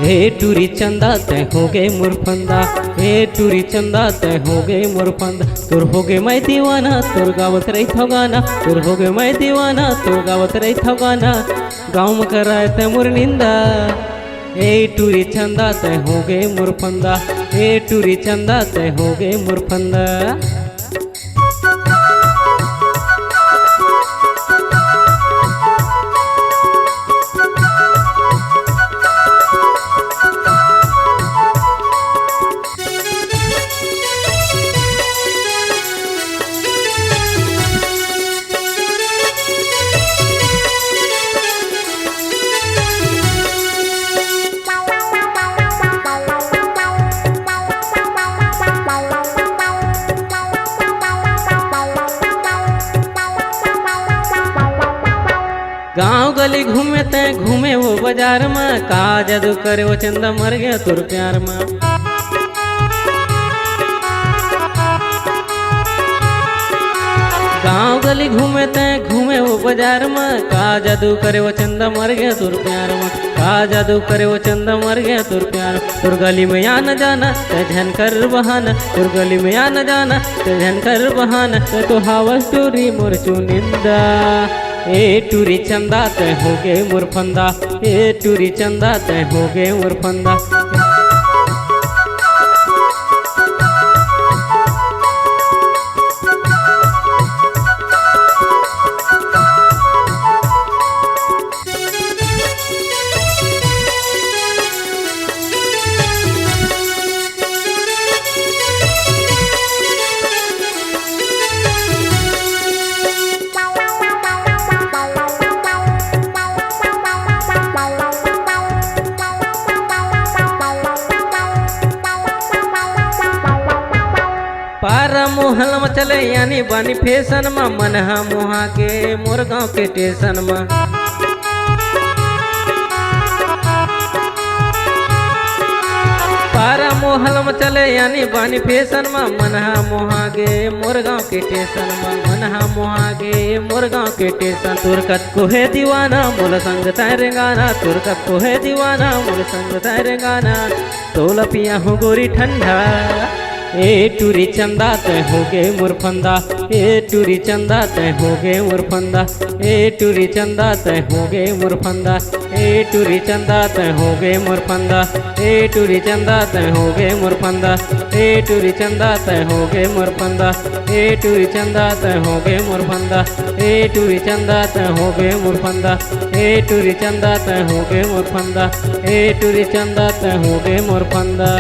हे टूरी चंदा तय हो गए मुरफंदा, हे टूरी चंदा तय हो गए मुरफंदा। तुर हो गए मैं दीवाना तुर गावत रही था गाना, तुर हो गए मैं दीवाना तुर गावत रही था गाना। गाँव में कराए तय मुर निंदा, हे टूरी चंदा तय हो गए मुरफंदा, हे टूरी चंदा तय हो गए मुरफंदा। गाँव गली घूमे ते घूमे वो बाजार में, का जादू करे वो चंदा मर गया तुर प्यार में। गाँव गली घूमे ते घूमे वो बाजार में, का जादू करे वो चंदा मर गया तुर प्यार में, का जादू करे वो चंदा मर गया तुर प्यार। तुर गली में आ न जाना ते झन कर बहाना, तुर गली में आ न जाना ते झन कर बहाना। तो हावस टूरी मोर चुनिंदा, ए टूरी चंदा तय हो गए मुरफंदा, ए टूरी चंदा तय हो गए मुरफंदा। पारा मोहल में चले यानी बानी फैशन में, मन हा मोहा के मोर गाँव के स्टेशन में। पारा मोहल में चले यानी बानी फैशन में, मन हा मोहा के मोर गाँव के स्टेशन में, मन हा मोहा के मोर गाँव के स्टेशन। तुरकत को है दीवाना मोर संग तारे गाना, तुरकत को है दीवाना मोर संग तारे गाना। तोला पिया हो गोरी ठंडा, ए टूरी चंदा तय हो गए मुरफंदा, ए टूरी चंदा तय हो गए मुरफंदा, ए टूरी चंदा तय हो गए मुरफंदा, ए टूरी चंदा तय हो गए मुरफंदा, ए टूरी चंदा तय हो गए मुरफंदा, ए टूरी चंदा तय हो गए मुरफंदा, ए टूरी चंदा तय हो गए मुरफंदा, ए टूरी चंदा तय हो गए मुरफंदा, ए टूरी चंदा तय हो गए मुरफंदा, ए टूरी चंदा तय हो गए मुरफंदा।